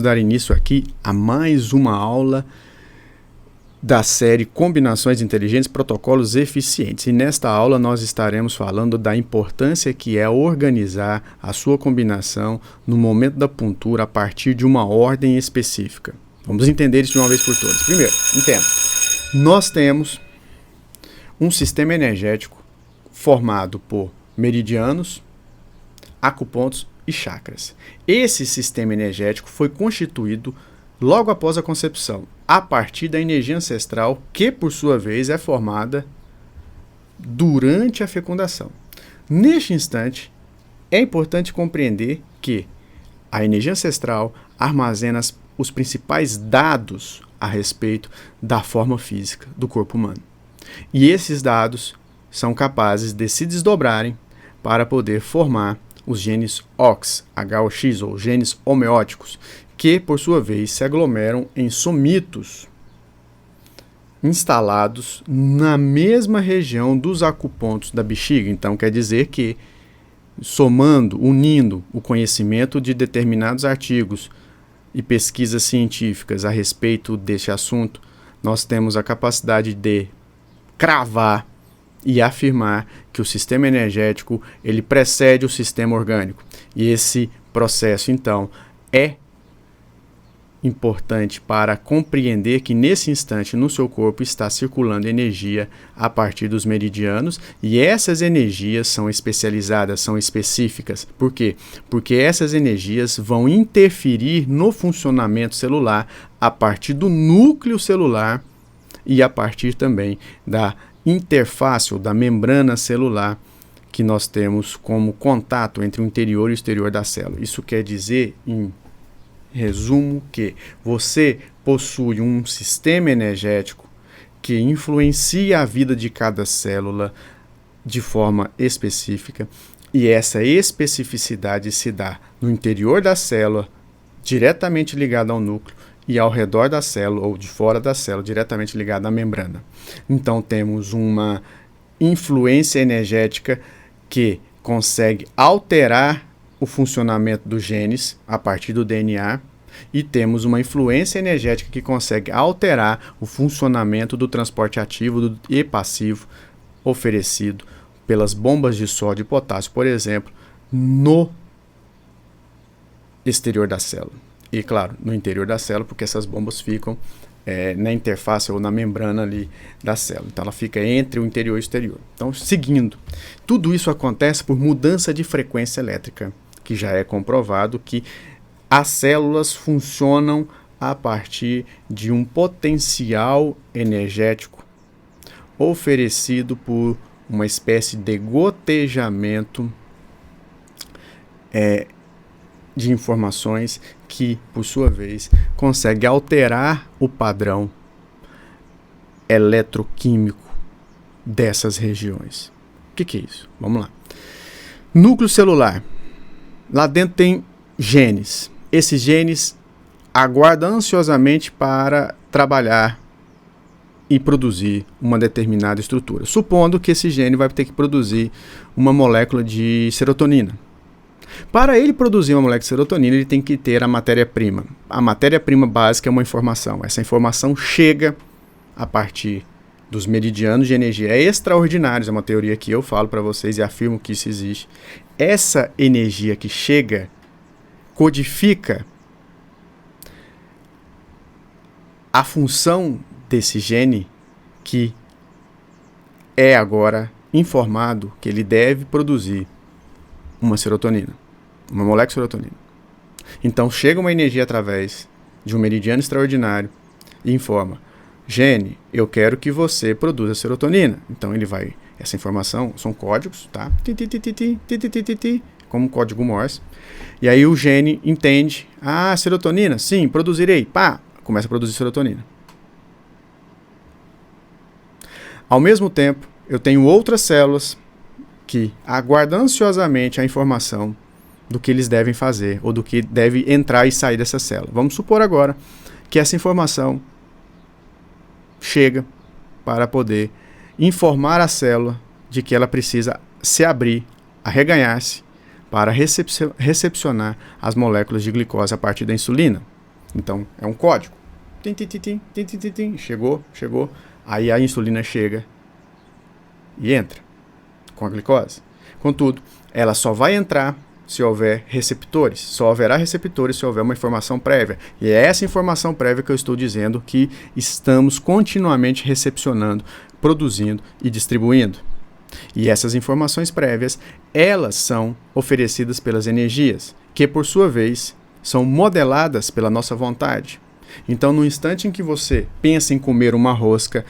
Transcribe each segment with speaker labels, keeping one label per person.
Speaker 1: dar início aqui a mais uma aula da série Combinações Inteligentes, Protocolos Eficientes. E nesta aula nós estaremos falando da importância que é organizar a sua combinação no momento da puntura a partir de uma ordem específica. Vamos entender isso de uma vez por todas. Primeiro, entenda. Nós temos um sistema energético formado por meridianos, acupontos e chakras. Esse sistema energético foi constituído logo após a concepção, a partir da energia ancestral, que por sua vez é formada durante a fecundação. Neste instante, é importante compreender que a energia ancestral armazena os principais dados a respeito da forma física do corpo humano. E esses dados são capazes de se desdobrarem para poder formar os genes OX, HOX, ou genes homeóticos, que, por sua vez, se aglomeram em somitos instalados na mesma região dos acupontos da bexiga. Então, quer dizer que, unindo o conhecimento de determinados artigos e pesquisas científicas a respeito deste assunto, nós temos a capacidade de cravar e afirmar que o sistema energético ele precede o sistema orgânico. E esse processo, então, é importante para compreender que nesse instante no seu corpo está circulando energia a partir dos meridianos, e essas energias são especializadas, são específicas. Por quê? Porque essas energias vão interferir no funcionamento celular a partir do núcleo celular e a partir também da interface ou da membrana celular que nós temos como contato entre o interior e o exterior da célula. Isso quer dizer, em resumo, que você possui um sistema energético que influencia a vida de cada célula de forma específica, e essa especificidade se dá no interior da célula, diretamente ligada ao núcleo, e ao redor da célula ou de fora da célula, diretamente ligada à membrana. Então temos uma influência energética que consegue alterar o funcionamento dos genes a partir do DNA, e temos uma influência energética que consegue alterar o funcionamento do transporte ativo e passivo oferecido pelas bombas de sódio e potássio, por exemplo, no exterior da célula. E, claro, no interior da célula, porque essas bombas ficam na interface ou na membrana ali da célula. Então, ela fica entre o interior e o exterior. Então, seguindo, tudo isso acontece por mudança de frequência elétrica, que já é comprovado que as células funcionam a partir de um potencial energético oferecido por uma espécie de gotejamento de informações que, por sua vez, consegue alterar o padrão eletroquímico dessas regiões. O que é isso? Vamos lá. Núcleo celular. Lá dentro tem genes. Esses genes aguardam ansiosamente para trabalhar e produzir uma determinada estrutura. Supondo que esse gene vai ter que produzir uma molécula de serotonina. Para ele produzir uma molécula de serotonina, ele tem que ter a matéria-prima. A matéria-prima básica é uma informação. Essa informação chega a partir dos meridianos de energia extraordinários. É uma teoria que eu falo para vocês e afirmo que isso existe. Essa energia que chega codifica a função desse gene, que é agora informado que ele deve produzir uma serotonina, uma molécula de serotonina. Então chega uma energia através de um meridiano extraordinário e informa: gene, eu quero que você produza serotonina. Então ele vai, essa informação são códigos, tá? Como código Morse. E aí o gene entende: ah, serotonina, sim, produzirei. Pá, começa a produzir serotonina. Ao mesmo tempo, eu tenho outras células que aguardam ansiosamente a informação do que eles devem fazer, ou do que deve entrar e sair dessa célula. Vamos supor agora que essa informação chega para poder informar a célula de que ela precisa se abrir, arreganhar-se, para recepcionar as moléculas de glicose a partir da insulina. Então, é um código. Tim, tim, tim, tim, tim, tim, tim, tim. Chegou. Aí a insulina chega e entra com a glicose. Contudo, ela só vai entrar se houver receptores. Só haverá receptores se houver uma informação prévia. E é essa informação prévia que eu estou dizendo que estamos continuamente recepcionando, produzindo e distribuindo. E essas informações prévias, elas são oferecidas pelas energias, que por sua vez são modeladas pela nossa vontade. Então, no instante em que você pensa em comer uma rosca,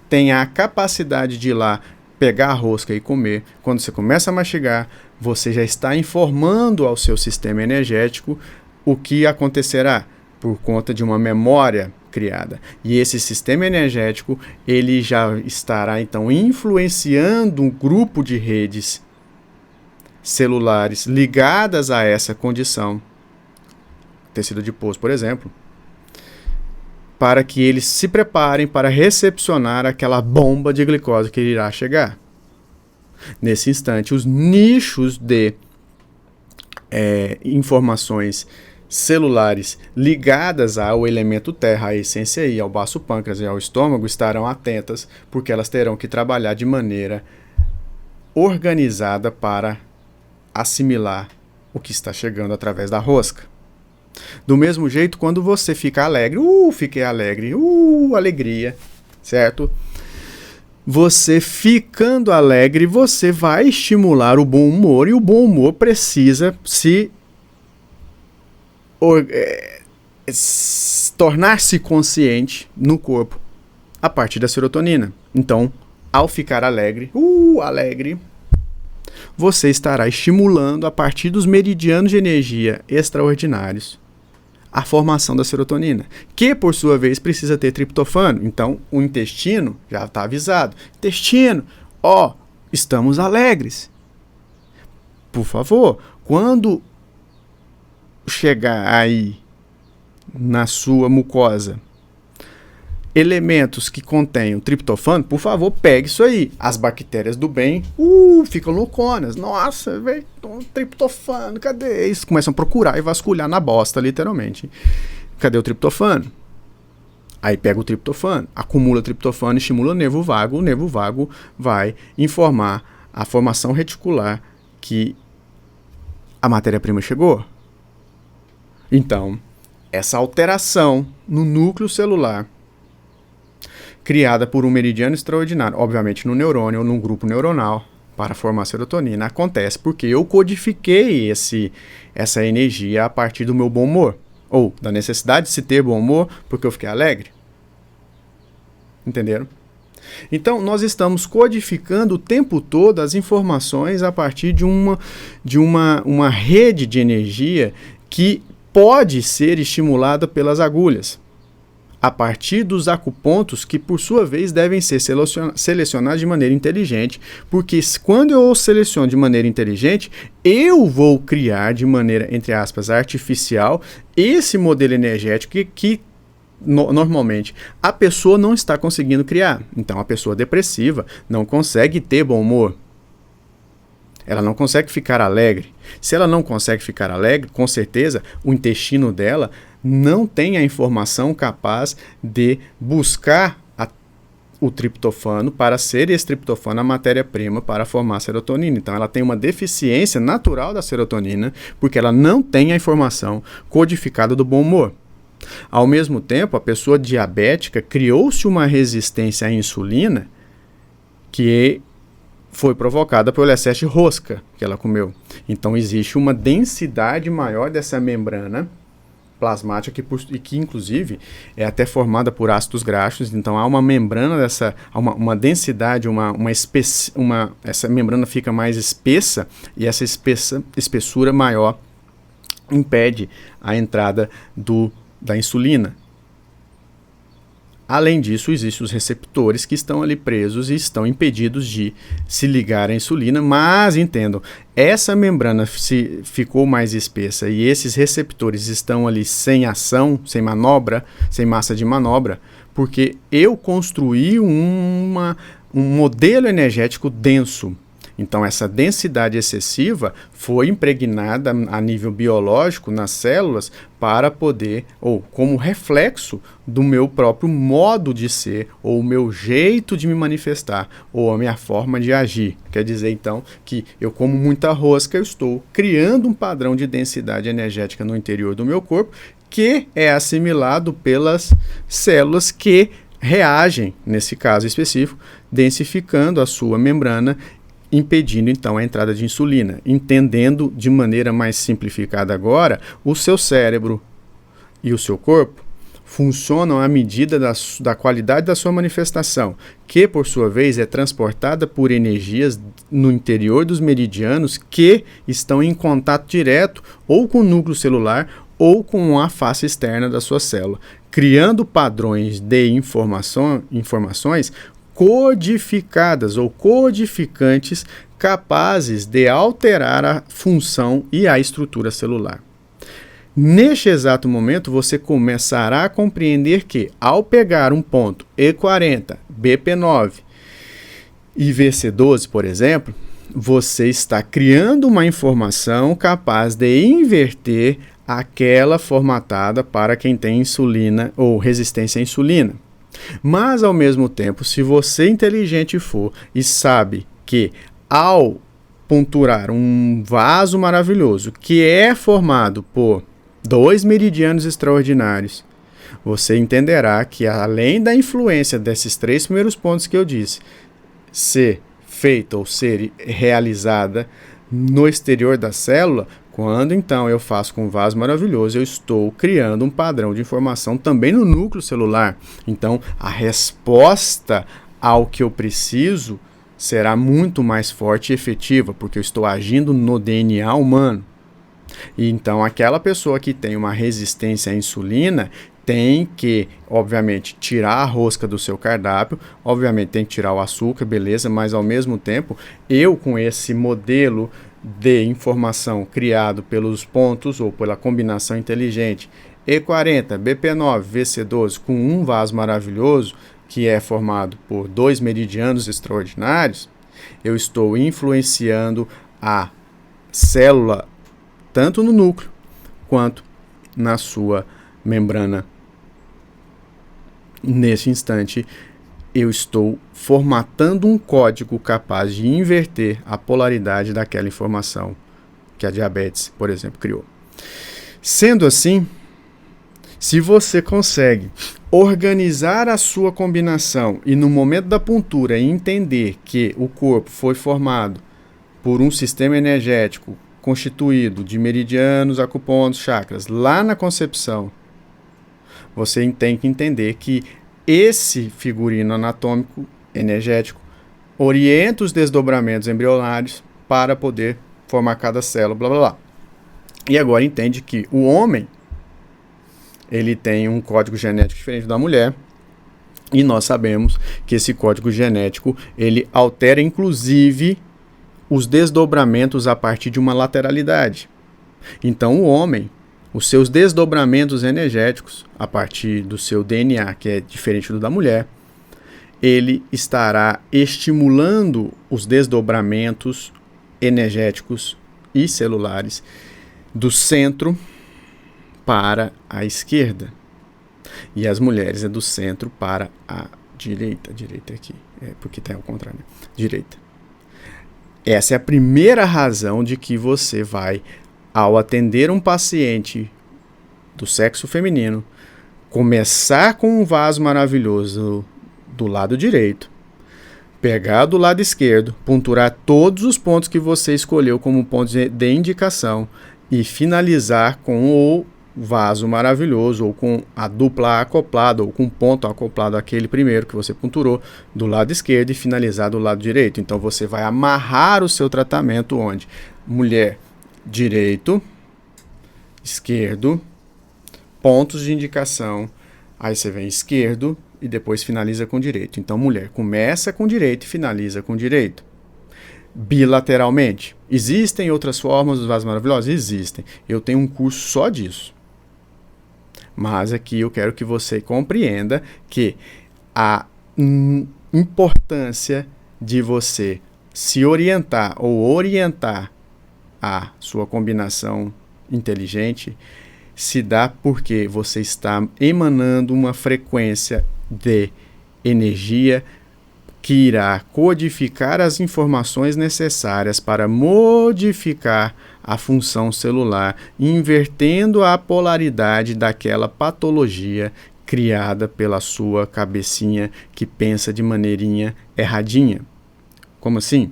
Speaker 1: tenha a capacidade de ir lá, pegar a rosca e comer, quando você começa a mastigar, você já está informando ao seu sistema energético o que acontecerá por conta de uma memória criada. E esse sistema energético, ele já estará então influenciando um grupo de redes celulares ligadas a essa condição, tecido adiposo, por exemplo, para que eles se preparem para recepcionar aquela bomba de glicose que irá chegar. Nesse instante, os nichos de informações celulares ligadas ao elemento terra, à essência I, ao baço pâncreas e ao estômago estarão atentas, porque elas terão que trabalhar de maneira organizada para assimilar o que está chegando através da rosca. Do mesmo jeito, quando você fica alegre, fiquei alegre, alegria, certo? Você ficando alegre, você vai estimular o bom humor, e o bom humor precisa tornar-se consciente no corpo a partir da serotonina. Então, ao ficar alegre, você estará estimulando a partir dos meridianos de energia extraordinários a formação da serotonina, que por sua vez precisa ter triptofano. Então o intestino já está avisado. Intestino, estamos alegres. Por favor, quando chegar aí na sua mucosa elementos que contenham triptofano, por favor, pegue isso aí. As bactérias do bem ficam louconas. Nossa, velho, triptofano, cadê? Eles começam a procurar e vasculhar na bosta, literalmente. Cadê o triptofano? Aí pega o triptofano, acumula triptofano, estimula o nervo vago vai informar a formação reticular que a matéria-prima chegou. Então, essa alteração no núcleo celular criada por um meridiano extraordinário, obviamente no neurônio ou num grupo neuronal, para formar serotonina, acontece porque eu codifiquei essa energia a partir do meu bom humor, ou da necessidade de se ter bom humor porque eu fiquei alegre. Entenderam? Então, nós estamos codificando o tempo todo as informações a partir de uma rede de energia que pode ser estimulada pelas agulhas, a partir dos acupontos que, por sua vez, devem ser selecionados de maneira inteligente, porque quando eu seleciono de maneira inteligente, eu vou criar de maneira, entre aspas, artificial, esse modelo energético que normalmente a pessoa não está conseguindo criar. Então, a pessoa depressiva não consegue ter bom humor. Ela não consegue ficar alegre. Se ela não consegue ficar alegre, com certeza, o intestino dela não tem a informação capaz de buscar o triptofano para ser esse triptofano a matéria-prima para formar a serotonina. Então, ela tem uma deficiência natural da serotonina, porque ela não tem a informação codificada do bom humor. Ao mesmo tempo, a pessoa diabética criou-se uma resistência à insulina que foi provocada pelo excesso de rosca que ela comeu. Então, existe uma densidade maior dessa membrana plasmática que inclusive é até formada por ácidos graxos. Então, há uma membrana uma densidade, essa membrana fica mais espessa, e essa espessura maior impede a entrada da insulina. Além disso, existem os receptores que estão ali presos e estão impedidos de se ligar à insulina, mas entendam, essa membrana ficou mais espessa e esses receptores estão ali sem ação, sem manobra, sem massa de manobra, porque eu construí um modelo energético denso. Então, essa densidade excessiva foi impregnada a nível biológico nas células para poder, ou como reflexo do meu próprio modo de ser, ou o meu jeito de me manifestar, ou a minha forma de agir. Quer dizer, então, que eu como muita rosca, eu estou criando um padrão de densidade energética no interior do meu corpo, que é assimilado pelas células que reagem, nesse caso específico, densificando a sua membrana, impedindo então a entrada de insulina. Entendendo de maneira mais simplificada agora, o seu cérebro e o seu corpo funcionam à medida da qualidade da sua manifestação, que por sua vez é transportada por energias no interior dos meridianos que estão em contato direto ou com o núcleo celular ou com a face externa da sua célula, criando padrões de informações codificadas ou codificantes capazes de alterar a função e a estrutura celular. Neste exato momento, você começará a compreender que, ao pegar um ponto E40, BP9 e VC12, por exemplo, você está criando uma informação capaz de inverter aquela formatada para quem tem insulina ou resistência à insulina. Mas, ao mesmo tempo, se você inteligente for e sabe que ao ponturar um vaso maravilhoso que é formado por 2 meridianos extraordinários, você entenderá que, além da influência desses 3 primeiros pontos que eu disse, ser feita ou ser realizada no exterior da célula, quando então eu faço com um vaso maravilhoso, eu estou criando um padrão de informação também no núcleo celular. Então, a resposta ao que eu preciso será muito mais forte e efetiva, porque eu estou agindo no DNA humano. E então, aquela pessoa que tem uma resistência à insulina tem que, obviamente, tirar a rosca do seu cardápio, obviamente tem que tirar o açúcar, beleza, mas ao mesmo tempo, eu com esse modelo de informação criado pelos pontos ou pela combinação inteligente E40, BP9, VC12 com um vaso maravilhoso, que é formado por 2 meridianos extraordinários, eu estou influenciando a célula tanto no núcleo quanto na sua membrana. Nesse instante, eu estou formatando um código capaz de inverter a polaridade daquela informação que a diabetes, por exemplo, criou. Sendo assim, se você consegue organizar a sua combinação e no momento da puntura entender que o corpo foi formado por um sistema energético constituído de meridianos, acupontos, chakras, lá na concepção, você tem que entender que esse figurino anatômico energético orienta os desdobramentos embrionários para poder formar cada célula, blá blá blá. E agora entende que o homem ele tem um código genético diferente da mulher, e nós sabemos que esse código genético ele altera inclusive os desdobramentos a partir de uma lateralidade. Então o homem, os seus desdobramentos energéticos, a partir do seu DNA, que é diferente do da mulher, ele estará estimulando os desdobramentos energéticos e celulares do centro para a esquerda. E as mulheres é do centro para a direita. Direita aqui, porque está ao contrário, né? Direita. Essa é a primeira razão de que você vai, ao atender um paciente do sexo feminino, começar com um vaso maravilhoso do lado direito, pegar do lado esquerdo, ponturar todos os pontos que você escolheu como pontos de indicação e finalizar com o vaso maravilhoso, ou com a dupla acoplada, ou com um ponto acoplado àquele primeiro que você ponturou do lado esquerdo e finalizar do lado direito. Então você vai amarrar o seu tratamento onde? Mulher, direito, esquerdo, pontos de indicação, aí você vem esquerdo e depois finaliza com direito. Então mulher começa com direito e finaliza com direito. Bilateralmente. Existem outras formas dos vasos maravilhosos? Existem. Eu tenho um curso só disso. Mas aqui eu quero que você compreenda que a importância de você se orientar ou orientar a sua combinação inteligente, se dá porque você está emanando uma frequência de energia que irá codificar as informações necessárias para modificar a função celular, invertendo a polaridade daquela patologia criada pela sua cabecinha que pensa de maneirinha erradinha. Como assim?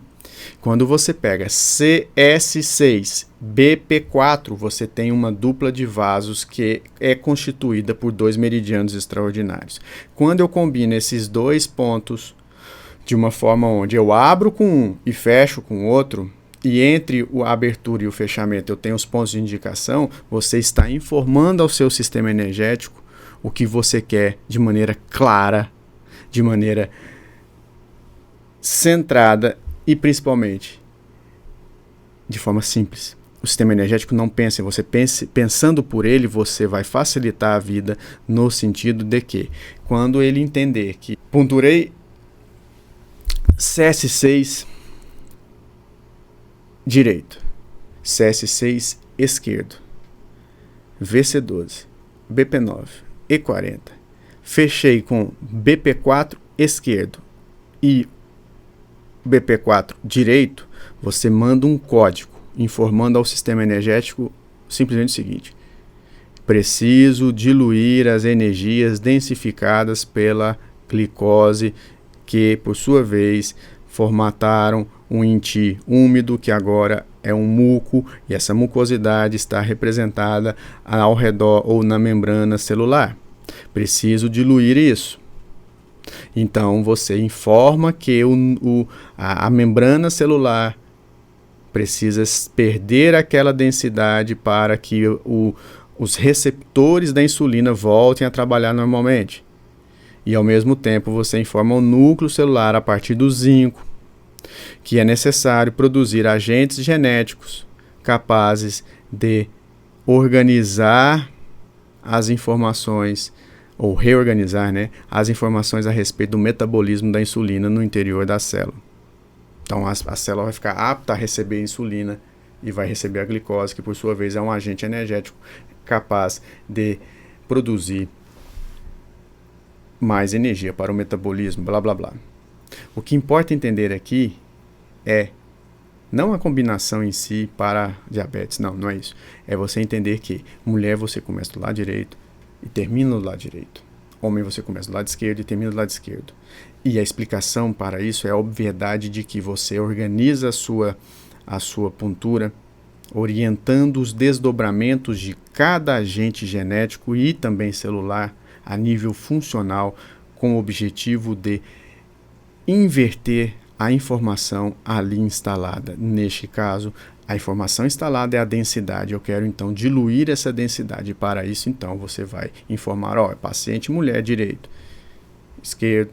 Speaker 1: Quando você pega CS6, BP4, você tem uma dupla de vasos que é constituída por 2 meridianos extraordinários. Quando eu combino esses 2 pontos de uma forma onde eu abro com um e fecho com o outro, e entre a abertura e o fechamento eu tenho os pontos de indicação, você está informando ao seu sistema energético o que você quer de maneira clara, de maneira centrada e principalmente de forma simples. O sistema energético não pensa em você, pensando por ele, você vai facilitar a vida no sentido de que, quando ele entender que ponturei CS6 direito, CS6 esquerdo, VC12, BP9, E40, fechei com BP4 esquerdo e BP4 direito, você manda um código informando ao sistema energético simplesmente o seguinte: preciso diluir as energias densificadas pela glicose que, por sua vez, formataram um inti úmido que agora é um muco, e essa mucosidade está representada ao redor ou na membrana celular. Preciso diluir isso. Então você informa que a membrana celular precisa perder aquela densidade para que os receptores da insulina voltem a trabalhar normalmente. E ao mesmo tempo você informa o núcleo celular a partir do zinco que é necessário produzir agentes genéticos capazes de organizar as informações ou reorganizar, as informações a respeito do metabolismo da insulina no interior da célula. Então a célula vai ficar apta a receber insulina e vai receber a glicose, que por sua vez é um agente energético capaz de produzir mais energia para o metabolismo, blá blá blá. O que importa entender aqui é não a combinação em si para diabetes, não é isso. É você entender que mulher você começa do lado direito e termina do lado direito. Homem você começa do lado esquerdo e termina do lado esquerdo. E a explicação para isso é a obviedade de que você organiza a sua puntura orientando os desdobramentos de cada agente genético e também celular a nível funcional, com o objetivo de inverter a informação ali instalada. Neste caso, a informação instalada é a densidade. Eu quero então diluir essa densidade. Para isso, então, você vai informar, paciente mulher direito, esquerdo,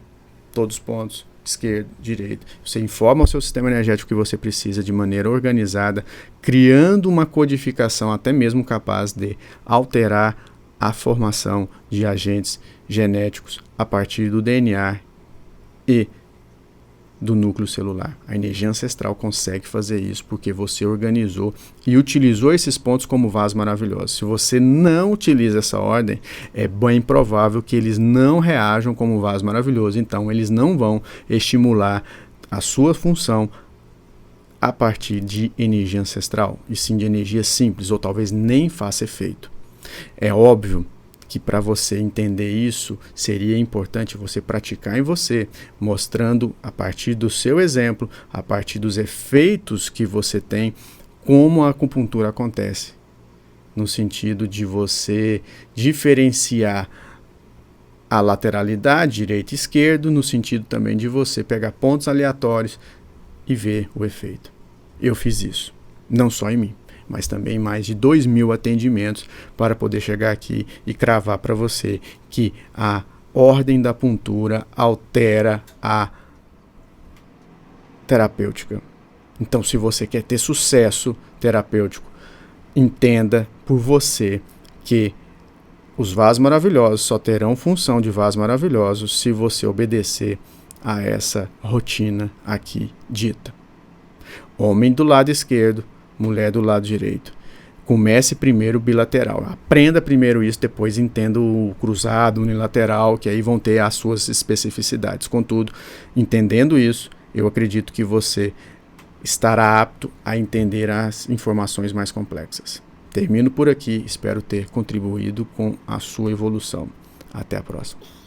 Speaker 1: todos os pontos, esquerdo, direito. Você informa o seu sistema energético que você precisa de maneira organizada, criando uma codificação até mesmo capaz de alterar a formação de agentes genéticos a partir do DNA e do núcleo celular. A energia ancestral consegue fazer isso porque você organizou e utilizou esses pontos como vasos maravilhosos. Se você não utiliza essa ordem, é bem provável que eles não reajam como vaso maravilhoso. Então, eles não vão estimular a sua função a partir de energia ancestral, e sim de energia simples, ou talvez nem faça efeito. É óbvio que para você entender isso, seria importante você praticar em você, mostrando a partir do seu exemplo, a partir dos efeitos que você tem, como a acupuntura acontece. No sentido de você diferenciar a lateralidade, direito e esquerdo, no sentido também de você pegar pontos aleatórios e ver o efeito. Eu fiz isso, não só em mim, mas também mais de 2.000 atendimentos para poder chegar aqui e cravar para você que a ordem da puntura altera a terapêutica. Então, se você quer ter sucesso terapêutico, entenda por você que os vasos maravilhosos só terão função de vasos maravilhosos se você obedecer a essa rotina aqui dita. Homem do lado esquerdo, mulher do lado direito. Comece primeiro o bilateral. Aprenda primeiro isso, depois entenda o cruzado, unilateral, que aí vão ter as suas especificidades. Contudo, entendendo isso, eu acredito que você estará apto a entender as informações mais complexas. Termino por aqui, espero ter contribuído com a sua evolução. Até a próxima.